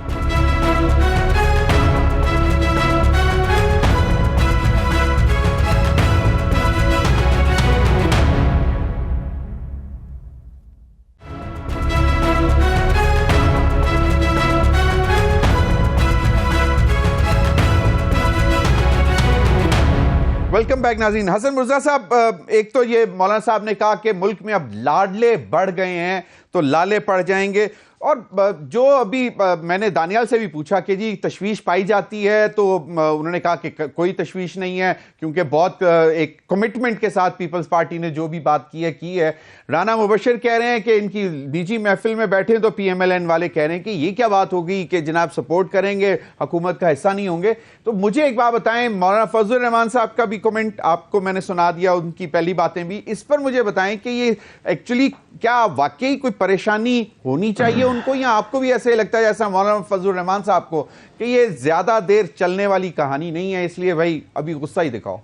ویلکم بیک ناظرین. حسن مرزا صاحب, ایک تو یہ مولانا صاحب نے کہا کہ ملک میں اب لاڈلے بڑھ گئے ہیں تو لالے پڑ جائیں گے, اور جو ابھی میں نے دانیال سے بھی پوچھا کہ جی تشویش پائی جاتی ہے, تو انہوں نے کہا کہ کوئی تشویش نہیں ہے, کیونکہ بہت ایک کمٹمنٹ کے ساتھ پیپلز پارٹی نے جو بھی بات کی ہے. رانا مبشر کہہ رہے ہیں کہ ان کی نجی محفل میں بیٹھے, تو PMLN والے کہہ رہے ہیں کہ یہ کیا بات ہوگی کہ جناب سپورٹ کریں گے, حکومت کا حصہ نہیں ہوں گے. تو مجھے ایک بات بتائیں, مولانا فضل الرحمان صاحب کا بھی کمنٹ آپ کو میں نے سنا دیا, ان کی پہلی باتیں بھی, اس پر مجھے بتائیں کہ یہ ایکچولی کیا واقعی کوئی پریشانی ہونی چاہیے ان کو, یا آپ کو بھی ایسے لگتا ہے جیسا مولانا فضل الرحمان صاحب کو کہ یہ زیادہ دیر چلنے والی کہانی نہیں ہے, اس لیے بھائی ابھی غصہ ہی دکھاؤ؟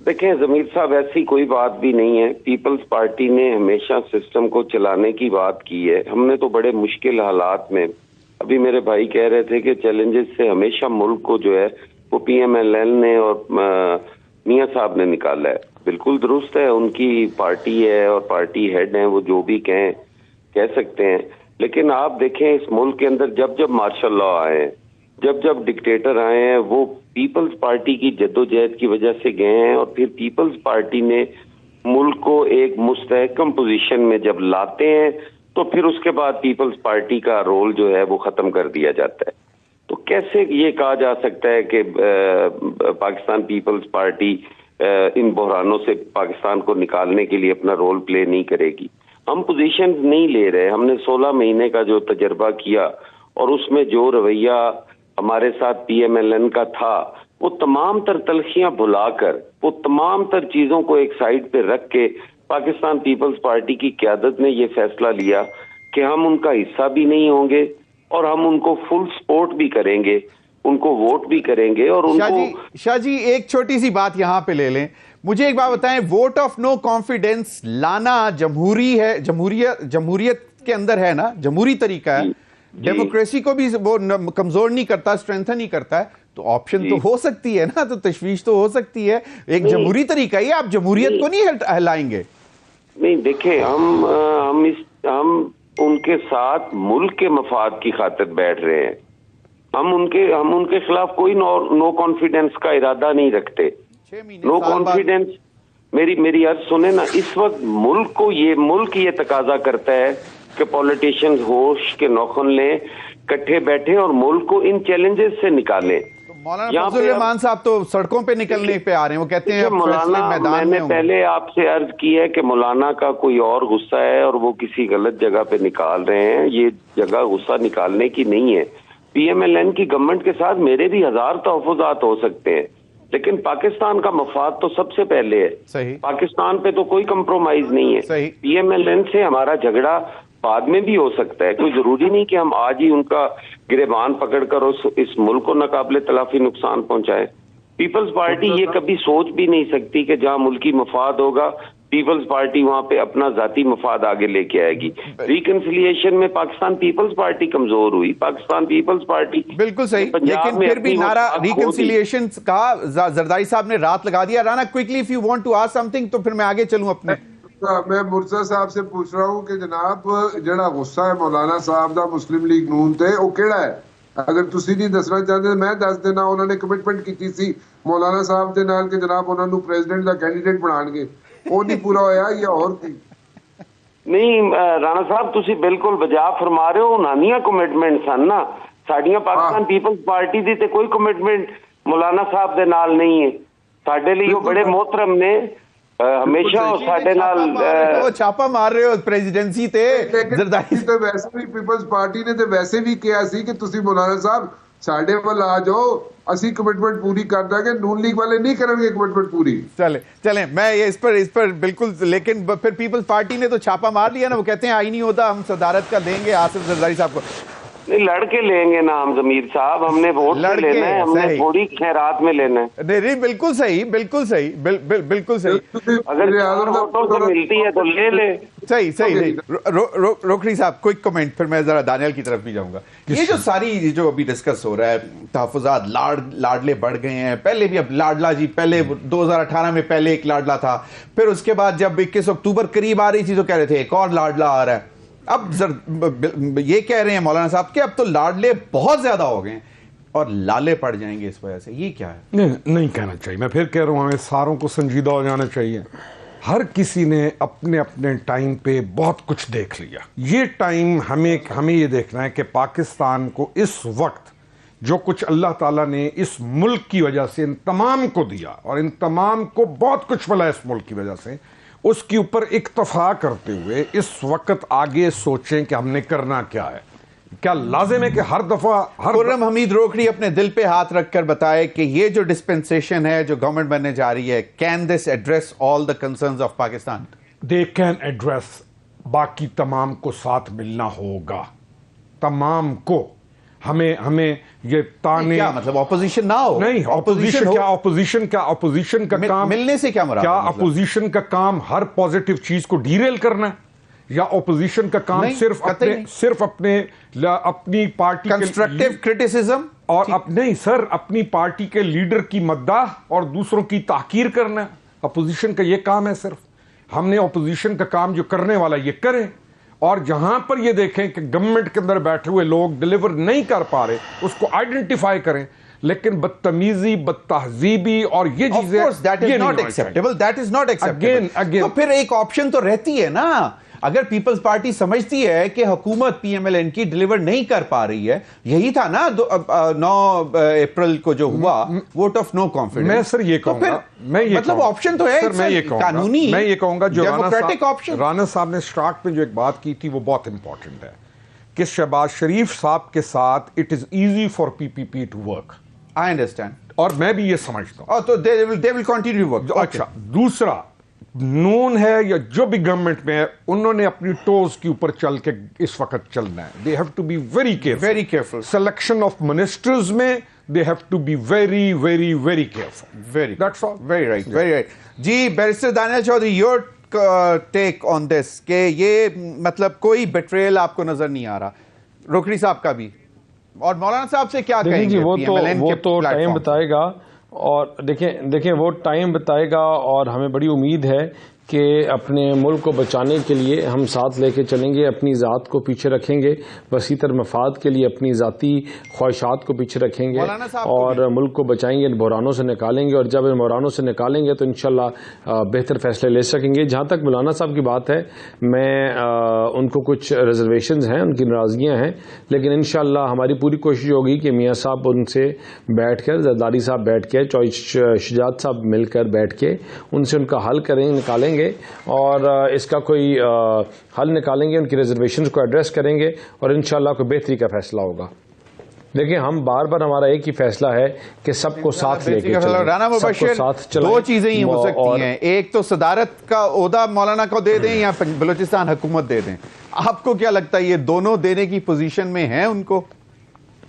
دیکھیں ضمیر صاحب, ایسی کوئی بات بھی نہیں ہے. پیپلز پارٹی نے ہمیشہ سسٹم کو چلانے کی بات کی ہے. ہم نے تو بڑے مشکل حالات میں, ابھی میرے بھائی کہہ رہے تھے کہ چیلنجز سے ہمیشہ ملک کو جو ہے وہ PMLN نے اور میاں صاحب نے نکالا ہے. بالکل درست ہے, ان کی پارٹی ہے اور پارٹی ہیڈ ہیں, وہ جو بھی کہہ سکتے ہیں. لیکن آپ دیکھیں اس ملک کے اندر جب مارشل لا آئے, جب ڈکٹیٹر آئے ہیں وہ پیپلز پارٹی کی جدوجہد کی وجہ سے گئے ہیں، اور پھر پیپلز پارٹی نے ملک کو ایک مستحکم پوزیشن میں جب لاتے ہیں تو پھر اس کے بعد پیپلز پارٹی کا رول جو ہے وہ ختم کر دیا جاتا ہے. تو کیسے یہ کہا جا سکتا ہے کہ پاکستان پیپلز پارٹی ان بحرانوں سے پاکستان کو نکالنے کے لیے اپنا رول پلے نہیں کرے گی؟ ہم پوزیشن نہیں لے رہے. ہم نے 16 مہینے کا جو تجربہ کیا اور اس میں جو رویہ ہمارے ساتھ پی ایم ایل این کا تھا، وہ تمام تر تلخیاں بھلا کر، وہ تمام تر چیزوں کو ایک سائڈ پہ رکھ کے پاکستان پیپلز پارٹی کی قیادت نے یہ فیصلہ لیا کہ ہم ان کا حصہ بھی نہیں ہوں گے اور ہم ان کو فل سپورٹ بھی کریں گے، ان کو ووٹ بھی کریں گے. اور ان کو شاہ جی ایک چھوٹی سی بات یہاں پہ لے لیں. مجھے ایک بات بتائیں، ووٹ آف نو کانفیڈنس لانا جمہوریت کے اندر ہے نا، جمہوری طریقہ ہے، ڈیموکریسی کو بھی وہ کمزور نہیں کرتا، اسٹرینتھن نہیں کرتا ہے، تو آپشن تو ہو سکتی ہے نا، تو تشویش تو ہو سکتی ہے. ایک جمہوری طریقہ ہے، آپ جمہوریت کو نہیں ہلائیں گے. نہیں دیکھیں، ہم ان کے ساتھ ملک کے مفاد کی خاطر بیٹھ رہے ہیں. ہم ان کے خلاف کوئی نو کانفیڈنس کا ارادہ نہیں رکھتے. نو کانفیڈنس میری عرض سنیں نا، اس وقت ملک یہ تقاضا کرتا ہے کہ پولیٹیشینز ہوش کے نوخن لیں، کٹھے بیٹھے اور ملک کو ان چیلنجز سے نکالیں. مولانا فضل الرحمان صاحب تو سڑکوں پہ نکلنے پہ آ رہے ہیں، وہ کہتے ہیں مولانا، میں نے پہلے آپ سے عرض کی ہے کہ مولانا کا کوئی اور غصہ ہے اور وہ کسی غلط جگہ پہ نکال رہے ہیں. یہ جگہ غصہ نکالنے کی نہیں ہے. پی ایم ایل این کی گورنمنٹ کے ساتھ میرے بھی 1000 تحفظات ہو سکتے ہیں، لیکن پاکستان کا مفاد تو سب سے پہلے ہے. صحیح. پاکستان پہ تو کوئی کمپرومائز نہیں ہے. صحیح. پی ایم ایل این سے ہمارا جھگڑا بعد میں بھی ہو سکتا ہے. کوئی ضروری نہیں کہ ہم آج ہی ان کا گریبان پکڑ کر اس ملک کو ناقابل تلافی نقصان پہنچائے. پیپلز پارٹی یہ کبھی سوچ بھی نہیں سکتی کہ جہاں ملکی مفاد ہوگا پیپلز پارٹی وہاں پہ اپنا ذاتی مفاد آگے لے کے آئے گی. ریکنسیلیشن میں پاکستان پیپلز پارٹی کمزور ہوئی. پاکستان پیپلز پارٹی بالکل صحیح، لیکن پھر بھی نعرہ ریکنسیلیشن کا زرداری صاحب نے رات لگا دیا. Rana quickly if you want to ask something تو پھر میں آگے چلوں اپنے. میں مرزا صاحب سے پوچھ رہا ہوں کہ جناب جڑا غصہ ہے مولانا صاحب دا مسلم لیگ نون تے وہ کیڑا ہے؟ اگر تسی نہیں دسنا چاہتے میں دس دینا. انہوں نے کمٹمنٹ کی سی مولانا صاحب دے نال کہ جناب انہوں نے پریزیڈنٹ دا کینڈیڈیٹ بنان گے، وہ نہیں پورا ہویا یا اور کی؟ نہیں رانا صاحب تسی بالکل بجا فرما رہے ہو. انہانیاں کمٹمنٹ سن نا ساڈیاں پاکستان پیپلز پارٹی دی تے کوئی کمٹمنٹ مولانا صاحب دے نال نہیں ہے. ساڈے لیے وہ بڑے محترم نے ہمیشہ ساڈے نال چھاپا مار رہے ہو پریزیڈنسی تے. زرداری تے ویسے بھی پیپلز پارٹی نے تے ویسے بھی کیا سی کہ تسی مولانا صاحب ساڈے ول آ جاؤ، اسی کمٹمنٹ پوری کر دیں گے. نون لیگ والے نہیں کریں گے کمٹمنٹ پوری. چلیں میں یہ اس پر بالکل، لیکن پھر پیپلز پارٹی نے تو چھاپا مار لیا نا. وہ کہتے ہیں آئی نہیں ہوتا، ہم صدارت کا دیں گے آصف زرداری صاحب کو. نہیں لڑ کے لیں گے نا ہم ضمیر صاحب، ہم نے ووٹ سے لینا ہے، ہم نے تھوڑی خیرات میں لینا ہے. نہیں بالکل صحیح، بالکل صحیح، بالکل صحیح. اگر ووٹوں سے ملتی ہے تو لے لے. صحیح. روکھڑی صاحب کوئک کمنٹ، پھر میں ذرا دانیال کی طرف بھی جاؤں گا. یہ جو ساری جو ابھی ڈسکس ہو رہا ہے، تحفظات لاڈلے بڑھ گئے ہیں. پہلے بھی اب لاڈلا جی پہلے 2018 میں پہلے ایک لاڈلا تھا، پھر اس کے بعد جب 21 اکتوبر قریب آ رہی تھی تو کہہ رہے تھے ایک اور لاڈلا آ رہا ہے. اب یہ کہہ رہے ہیں مولانا صاحب کہ اب تو لاڈلے بہت زیادہ ہو گئے ہیں اور لالے پڑ جائیں گے اس وجہ سے. یہ کیا ہے؟ نہیں کہنا چاہیے. میں پھر کہہ رہا ہوں ہمیں ساروں کو سنجیدہ ہو جانا چاہیے. ہر کسی نے اپنے اپنے ٹائم پہ بہت کچھ دیکھ لیا. یہ ٹائم ہمیں یہ دیکھنا ہے کہ پاکستان کو اس وقت جو کچھ اللہ تعالیٰ نے اس ملک کی وجہ سے ان تمام کو دیا، اور ان تمام کو بہت کچھ ملا اس ملک کی وجہ سے، اس کے اوپر اکتفا کرتے ہوئے اس وقت آگے سوچیں کہ ہم نے کرنا کیا ہے. کیا لازم ہے کہ ہر دفعہ خرم حمید روکھڑی اپنے دل پہ ہاتھ رکھ کر بتائے کہ یہ جو ڈسپنسیشن ہے جو گورنمنٹ بننے جا رہی ہے، can this address all the concerns of Pakistan? They can address. باقی تمام کو ساتھ ملنا ہوگا، تمام کو. ہمیں یہ تانے، کیا مطلب اپوزیشن نہ ہو؟ نہیں، اپوزیشن کا کام ملنے سے کیا مراد؟ کیا اپوزیشن کا کام ہر پازیٹیو چیز کو ڈیریل کرنا ہے؟ یا اپوزیشن کا کام صرف اپنی پارٹی کنسٹرکٹیو کرٹیسزم اور نہیں سر، اپنی پارٹی کے لیڈر کی مداح اور دوسروں کی تحقیر کرنا ہے؟ اپوزیشن کا یہ کام ہے صرف. ہم نے اپوزیشن کا کام جو کرنے والا یہ کریں، اور جہاں پر یہ دیکھیں کہ گورنمنٹ کے اندر بیٹھے ہوئے لوگ ڈلیور نہیں کر پا رہے اس کو آئیڈینٹیفائی کریں، لیکن بدتمیزی، بدتہذیبی اور یہ چیزیں that is not acceptable. That is not acceptable. تو پھر ایک آپشن تو رہتی ہے نا، اگر پیپلز پارٹی سمجھتی ہے کہ حکومت پی ایم ایل این کی ڈلیور نہیں کر پا رہی ہے، یہی تھا نا 9 اپریل کو جو ہوا ووٹ آف نو کانفیڈنس. میں سر یہ کہوں گا، مطلب آپشن تو ہے قانونی، میں یہ کہوں گا جو ڈیموکریٹک آپشن. رانا صاحب نے اسٹارٹ میں جو ایک بات کی تھی وہ بہت امپورٹنٹ ہے کہ شہباز شریف صاحب کے ساتھ it is easy for P P P to work. I understand, اور میں بھی یہ سمجھتا ہوں. تو دے ول کنٹینیو ورک. اچھا، دوسرا نون ہے یا جو بھی گورنمنٹ میں ہے، انہوں نے اپنی ٹوز کے اوپر چل کے اس وقت چلنا ہے. They have to be very careful. Selection of ministers میں they have to be very very very careful. That's all. Very right, very right. جی barrister Daniyal Chaudhry, your take on this کہ یہ مطلب کوئی بیٹریل آپ کو نظر نہیں آ رہا. روکڑی صاحب کا بھی، اور مولانا صاحب سے کیا کہیں گے؟ وہ تو ٹائم بتائے گا، اور دیکھیں وہ ٹائم بتائے گا، اور ہمیں بڑی امید ہے کہ اپنے ملک کو بچانے کے لیے ہم ساتھ لے کے چلیں گے، اپنی ذات کو پیچھے رکھیں گے، وسیع تر مفاد کے لیے اپنی ذاتی خواہشات کو پیچھے رکھیں گے اور ملک کو بچائیں گے، ان بحرانوں سے نکالیں گے. اور جب ان بحرانوں سے نکالیں گے تو انشاءاللہ بہتر فیصلے لے سکیں گے. جہاں تک مولانا صاحب کی بات ہے، میں ان کو کچھ ریزرویشنز ہیں، ان کی ناراضگیاں ہیں، لیکن انشاءاللہ ہماری پوری کوشش ہوگی کہ میاں صاحب ان سے بیٹھ کر، زرداری صاحب بیٹھ کے، شجاعت صاحب مل کر بیٹھ کے ان سے ان کا حل نکالیں گے، اور اس کا کوئی حل نکالیں گے، ان کی ریزرویشنز کو ایڈریس کریں گے، اور انشاءاللہ کوئی بہتری کا فیصلہ ہوگا. دیکھیں ہم بار بار ہمارا ایک ہی فیصلہ ہے کہ سب کو ساتھ لے کے چلیں. رانا مبشر، دو چیزیں ہی ہو سکتی ہیں، ایک تو صدارت کا عہدہ مولانا کو دے دیں یا بلوچستان حکومت دے دیں. آپ کو کیا لگتا ہے یہ دونوں دینے کی پوزیشن میں ہیں ان کو؟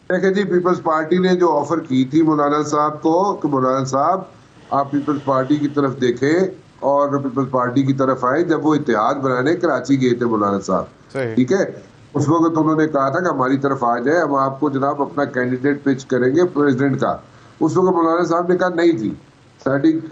دیکھیں جی، پیپلز پارٹی نے جو آفر کی تھی مولانا صاحب کو کہ مولانا صاحب آپ پیپلز پارٹی کی طرف دیکھیں اور پیپلز پارٹی کی طرف آئے. جب وہ اتحاد بنانے کراچی گئے تھے مولانا صاحب، ٹھیک ہے، اس وقت انہوں نے کہا تھا کہ ہماری طرف آ جائے، ہم آپ کو جناب اپنا کینڈیڈیٹ پچ کریں گے پریزیڈنٹ کا. اس وقت مولانا صاحب نے کہا نہیں جی،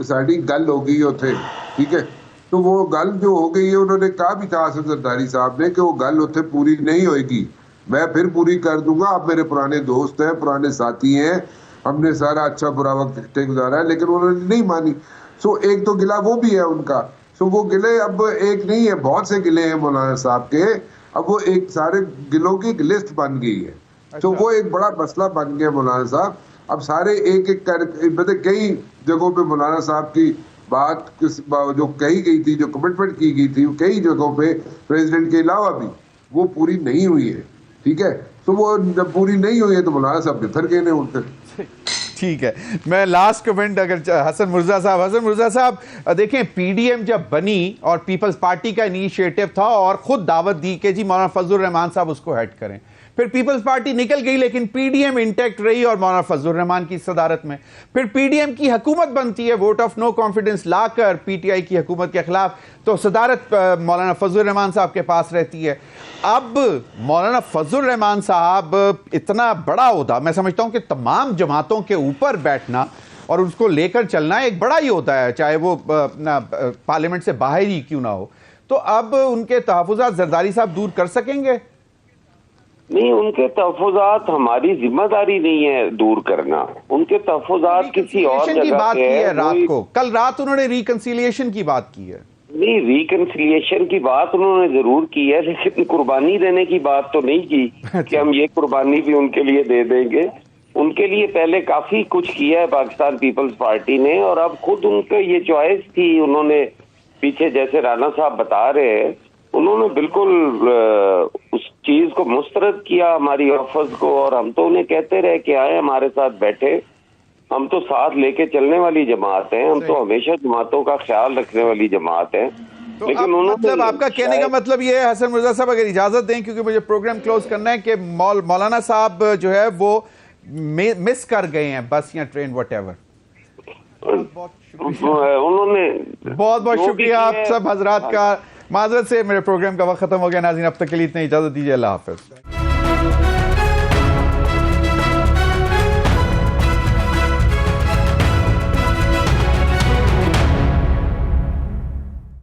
ساری گل ہو گئی اتنے، ٹھیک ہے. تو وہ گل جو ہو گئی ہے، انہوں نے کہا بھی تھا حسن زرداری صاحب نے کہ وہ گل اتنے پوری نہیں ہوئے گی، میں پھر پوری کر دوں گا. آپ میرے پرانے دوست ہیں، پرانے ساتھی ہیں، ہم نے سارا اچھا برا وقت گزارا ہے، لیکن انہوں نے نہیں مانی. سو ایک تو گلہ وہ بھی ہے ان کا. سو وہ گلے اب ایک نہیں ہے، بہت سے گلے ہیں مولانا صاحب کے. اب وہ ایک سارے گلوں کی ایک لسٹ بن گئی ہے. تو وہ ایک بڑا مسئلہ بن گیا مولانا صاحب. اب سارے ایک ایک کر کئی جگہوں پہ مولانا صاحب کی بات جو کہی گئی تھی، جو کمٹمنٹ کی گئی تھی، کئی جگہوں پہ پریزیڈنٹ کے علاوہ بھی وہ پوری نہیں ہوئی ہے، ٹھیک ہے. تو وہ جب پوری نہیں ہوئی ہے تو مولانا صاحب بہتر گئے ان سے. ٹھیک ہے، میں لاسٹ کمنٹ اگر حسن مرزا صاحب دیکھیں، پی ڈی ایم جب بنی اور پیپلز پارٹی کا انیشیٹو تھا اور خود دعوت دی کہ جی مولانا فضل الرحمان صاحب اس کو ہیڈ کریں، پھر پیپلز پارٹی نکل گئی لیکن پی ڈی ایم انٹیکٹ رہی اور مولانا فضل الرحمان کی صدارت میں پھر پی ڈی ایم کی حکومت بنتی ہے ووٹ آف نو کانفیڈنس لا کر پی ٹی آئی کی حکومت کے خلاف، تو صدارت مولانا فضل الرحمان صاحب کے پاس رہتی ہے. اب مولانا فضل الرحمان صاحب اتنا بڑا عہدہ، میں سمجھتا ہوں کہ تمام جماعتوں کے اوپر بیٹھنا اور اس کو لے کر چلنا ایک بڑا ہی ہوتا ہے، چاہے وہ پارلیمنٹ سے باہر ہی کیوں نہ ہو. تو اب ان کے تحفظات زرداری صاحب دور کر سکیں گے؟ نہیں، ان کے تحفظات ہماری ذمہ داری نہیں ہے دور کرنا. ان کے تحفظات کسی اور جگہ کی بات کی ہے. رات ہے، کو کل رات انہوں نے ریکنسیلیشن کی بات کی ہے. نہیں، ریکنسیلیشن کی بات انہوں نے ضرور کی ہے، لیکن قربانی دینے کی بات تو نہیں کی کہ ہم یہ قربانی بھی ان کے لیے دے دیں گے. ان کے لیے پہلے کافی کچھ کیا ہے پاکستان پیپلز پارٹی نے، اور اب خود ان کا یہ چوائس تھی. انہوں نے پیچھے جیسے رانا صاحب بتا رہے ہیں، انہوں نے بالکل اس چیز کو مسترد کیا ہماری آفرز کو، اور ہم تو انہیں کہتے رہے کہ آئے ہمارے ساتھ بیٹھے. ہم تو ساتھ لے کے چلنے والی جماعت ہیں، ہم تو ہمیشہ جماعتوں کا خیال رکھنے والی جماعت ہیں. لیکن مطلب آپ کا کہنے کا مطلب یہ ہے حسن مرزا صاحب، اگر اجازت دیں کیونکہ مجھے پروگرام کلوز کرنا ہے، کہ مولانا صاحب جو ہے وہ مس کر گئے ہیں بس یا ٹرین وٹ ایور. انہوں نے بہت بہت شکریہ آپ سب حضرات کا. معذرت سے میرے پروگرام کا وقت ختم ہو گیا. ناظرین اب تک کے لیے اتنے اجازت دیجیے. اللہ حافظ.